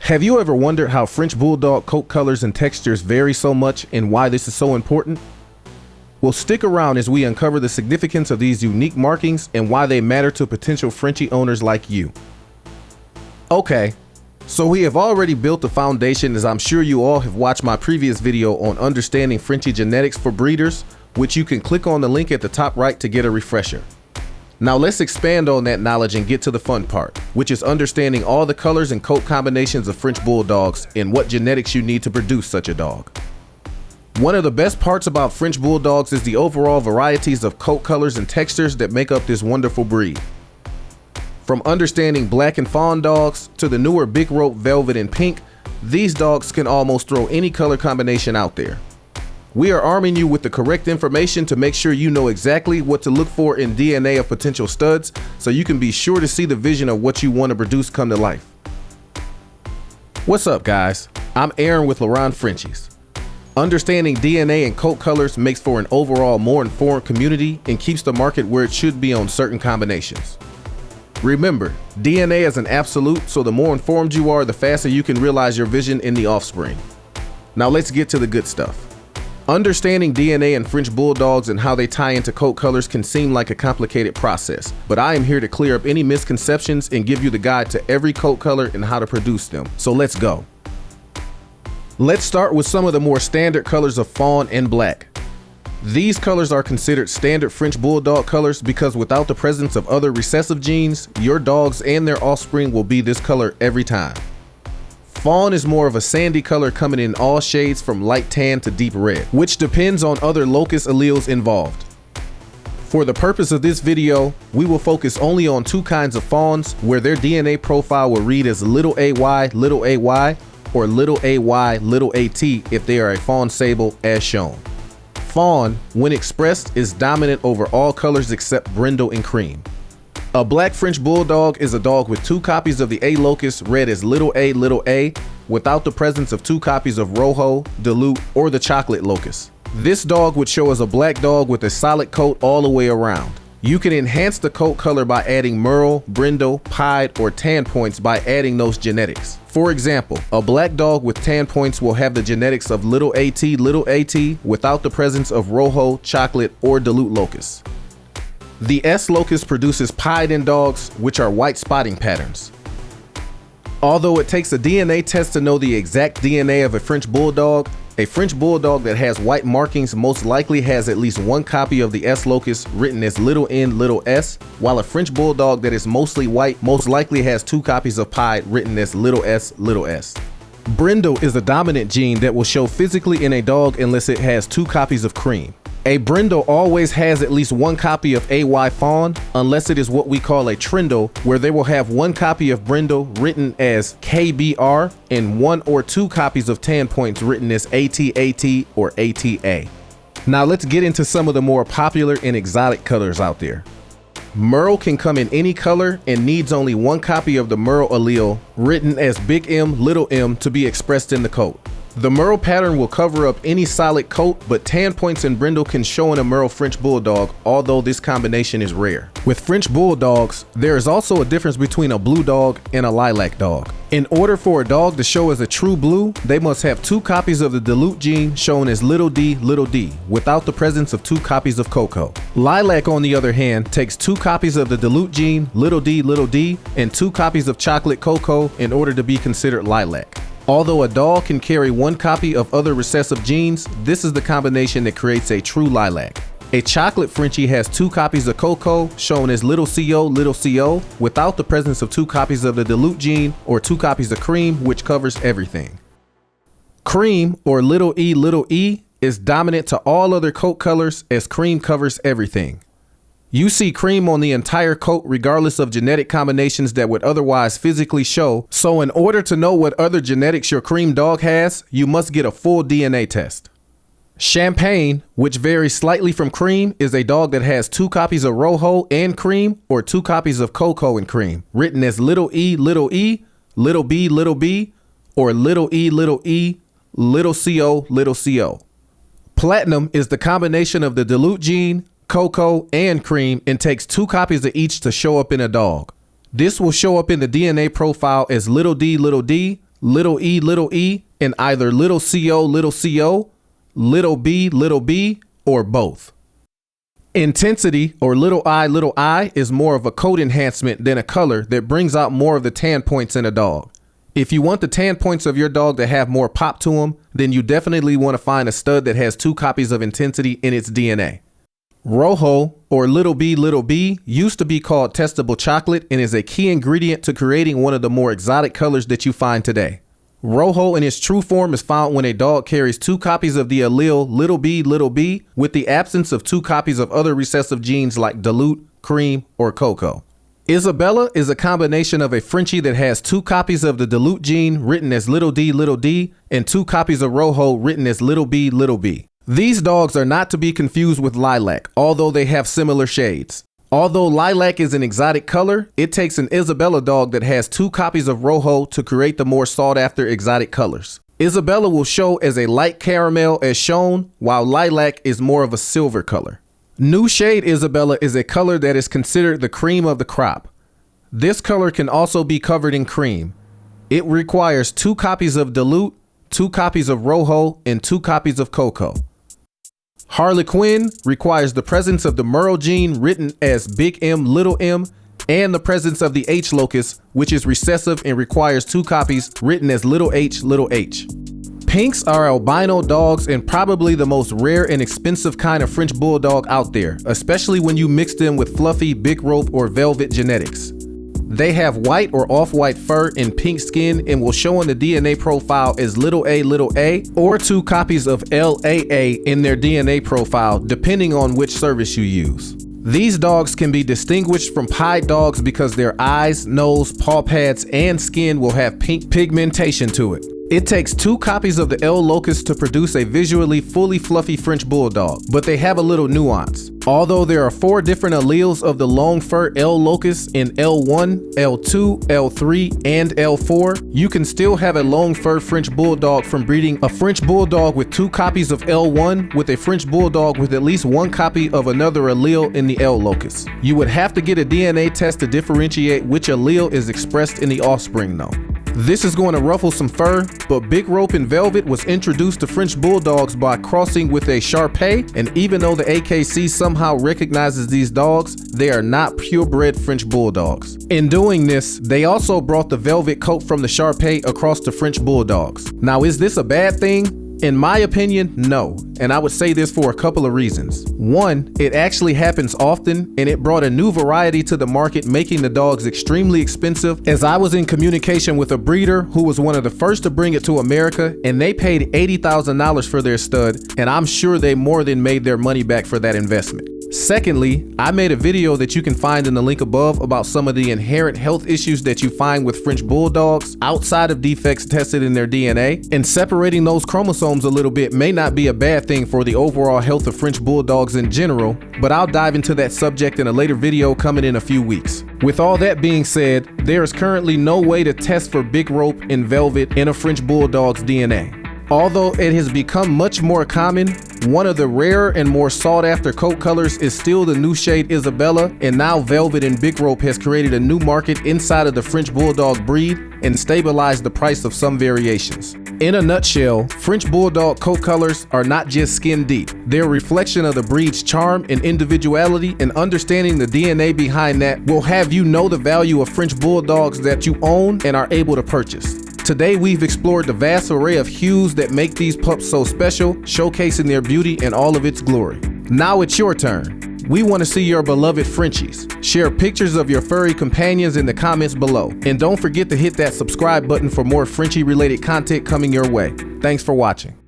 Have you ever wondered how French Bulldog coat colors and textures vary so much and why this is so important? Well, stick around as we uncover the significance of these unique markings and why they matter to potential Frenchie owners like you. Okay, so we have already built the foundation, as I'm sure you all have watched my previous video on understanding Frenchie genetics for breeders, which you can click on the link at the top right to get a refresher. Now let's expand on that knowledge and get to the fun part, which is understanding all the colors and coat combinations of French Bulldogs and what genetics you need to produce such a dog. One of the best parts about French Bulldogs is the overall varieties of coat colors and textures that make up this wonderful breed. From understanding black and fawn dogs to the newer big rope velvet and pink, these dogs can almost throw any color combination out there. We are arming you with the correct information to make sure you know exactly what to look for in DNA of potential studs, so you can be sure to see the vision of what you want to produce come to life. What's up, guys? I'm Aaron with LaRon Frenchies. Understanding DNA and coat colors makes for an overall more informed community and keeps the market where it should be on certain combinations. Remember, DNA is an absolute, so the more informed you are, the faster you can realize your vision in the offspring. Now let's get to the good stuff. Understanding DNA and French Bulldogs and how they tie into coat colors can seem like a complicated process, but I am here to clear up any misconceptions and give you the guide to every coat color and how to produce them. So let's go. Let's start with some of the more standard colors of fawn and black. These colors are considered standard French Bulldog colors because without the presence of other recessive genes, your dogs and their offspring will be this color every time. Fawn is more of a sandy color coming in all shades from light tan to deep red, which depends on other locus alleles involved. For the purpose of this video, we will focus only on two kinds of fawns where their DNA profile will read as little ay, or little ay, little at if they are a fawn sable as shown. Fawn, when expressed, is dominant over all colors except brindle and cream. A black French Bulldog is a dog with two copies of the A locus read as little a, without the presence of two copies of rojo, dilute, or the chocolate locus. This dog would show as a black dog with a solid coat all the way around. You can enhance the coat color by adding merle, brindle, pied, or tan points by adding those genetics. For example, a black dog with tan points will have the genetics of little at without the presence of rojo, chocolate, or dilute locus. The S locus produces pied in dogs, which are white spotting patterns. Although it takes a DNA test to know the exact DNA of a French Bulldog that has white markings most likely has at least one copy of the S locus written as little n, little s, while a French Bulldog that is mostly white most likely has two copies of pied written as little s, little s. Brindle is a dominant gene that will show physically in a dog unless it has two copies of cream. A brindle always has at least one copy of AY fawn, unless it is what we call a trindle, where they will have one copy of brindle written as KBR and one or two copies of tan points written as ATAT or ATA. Now let's get into some of the more popular and exotic colors out there. Merle can come in any color and needs only one copy of the Merle allele written as big M, little m to be expressed in the coat. The Merle pattern will cover up any solid coat, but tan points and brindle can show in a Merle French Bulldog, although this combination is rare. With French Bulldogs, there is also a difference between a blue dog and a lilac dog. In order for a dog to show as a true blue, they must have two copies of the dilute gene shown as little d, without the presence of two copies of cocoa. Lilac, on the other hand, takes two copies of the dilute gene, little d, and two copies of chocolate cocoa in order to be considered lilac. Although a dog can carry one copy of other recessive genes, this is the combination that creates a true lilac. A chocolate Frenchie has two copies of cocoa, shown as little co, without the presence of two copies of the dilute gene or two copies of cream, which covers everything. Cream, or little e, is dominant to all other coat colors as cream covers everything. You see cream on the entire coat regardless of genetic combinations that would otherwise physically show, so in order to know what other genetics your cream dog has, you must get a full DNA test. Champagne, which varies slightly from cream, is a dog that has two copies of rojo and cream or two copies of cocoa and cream, written as little e, little b, or little e, little co. Platinum is the combination of the dilute gene, cocoa, and cream, and takes two copies of each to show up in a dog. This will show up in the DNA profile as little d, little e, and either little co, little b, or both. Intensity, or little I, is more of a coat enhancement than a color that brings out more of the tan points in a dog. If you want the tan points of your dog to have more pop to them, then you definitely want to find a stud that has 2 copies of intensity in its DNA. Rojo, or little b, used to be called testable chocolate and is a key ingredient to creating one of the more exotic colors that you find today. Rojo in its true form is found when a dog carries 2 copies of the allele little b with the absence of 2 copies of other recessive genes like dilute, cream, or cocoa. Isabella is a combination of a Frenchie that has 2 copies of the dilute gene written as little d and 2 copies of Rojo written as little b. These dogs are not to be confused with lilac, although they have similar shades. Although lilac is an exotic color, it takes an Isabella dog that has 2 copies of Rojo to create the more sought after exotic colors. Isabella will show as a light caramel as shown, while lilac is more of a silver color. New shade Isabella is a color that is considered the cream of the crop. This color can also be covered in cream. It requires 2 copies of dilute, 2 copies of Rojo, and 2 copies of cocoa. Harlequin requires the presence of the Merle gene written as big M, little m, and the presence of the H locus, which is recessive and requires 2 copies written as little h. Pinks are albino dogs and probably the most rare and expensive kind of French Bulldog out there, especially when you mix them with fluffy, big rope, or velvet genetics. They have white or off-white fur and pink skin and will show in the DNA profile as little a, or 2 copies of LAA in their DNA profile, depending on which service you use. These dogs can be distinguished from pied dogs because their eyes, nose, paw pads, and skin will have pink pigmentation to it. It takes 2 copies of the L locus to produce a visually fully fluffy French Bulldog, but they have a little nuance. Although there are 4 different alleles of the long fur L locus in L1, L2, L3, and L4, you can still have a long fur French Bulldog from breeding a French Bulldog with 2 copies of L1 with a French Bulldog with at least 1 copy of another allele in the L locus. You would have to get a DNA test to differentiate which allele is expressed in the offspring though. This is going to ruffle some fur, but Big Rope and Velvet was introduced to French Bulldogs by crossing with a Shar Pei, and even though the AKC somehow recognizes these dogs, they are not purebred French Bulldogs. In doing this, they also brought the velvet coat from the Shar Pei across to French Bulldogs. Now, is this a bad thing? In my opinion, no, and I would say this for a couple of reasons. One, it actually happens often, and it brought a new variety to the market, making the dogs extremely expensive, as I was in communication with a breeder who was one of the first to bring it to America, and they paid $80,000 for their stud, and I'm sure they more than made their money back for that investment. Secondly, I made a video that you can find in the link above about some of the inherent health issues that you find with French Bulldogs outside of defects tested in their DNA, and separating those chromosomes a little bit may not be a bad thing for the overall health of French Bulldogs in general, but I'll dive into that subject in a later video coming in a few weeks. With all that being said, there is currently no way to test for Big Rope and Velvet in a French Bulldog's DNA. Although it has become much more common, one of the rarer and more sought after coat colors is still the new shade Isabella, and now Velvet and Big Rope has created a new market inside of the French Bulldog breed and stabilized the price of some variations. In a nutshell, French Bulldog coat colors are not just skin deep. They're a reflection of the breed's charm and individuality, and understanding the DNA behind that will have you know the value of French Bulldogs that you own and are able to purchase. Today, we've explored the vast array of hues that make these pups so special, showcasing their beauty in all of its glory. Now it's your turn. We want to see your beloved Frenchies. Share pictures of your furry companions in the comments below. And don't forget to hit that subscribe button for more Frenchie related content coming your way. Thanks for watching.